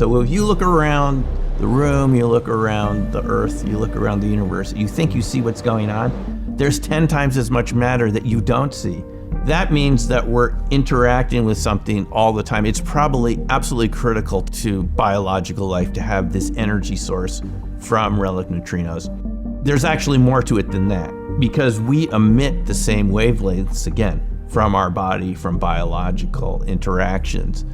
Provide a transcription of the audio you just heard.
So if you look around the room, you look around the earth, you look around the universe, you think you see what's going on, there's 10 times as much matter that you don't see. That means that we're interacting with something all the time. It's probably absolutely critical to biological life to have this energy source from relic neutrinos. There's actually more to it than that, because we emit the same wavelengths, again, from our body, from biological interactions.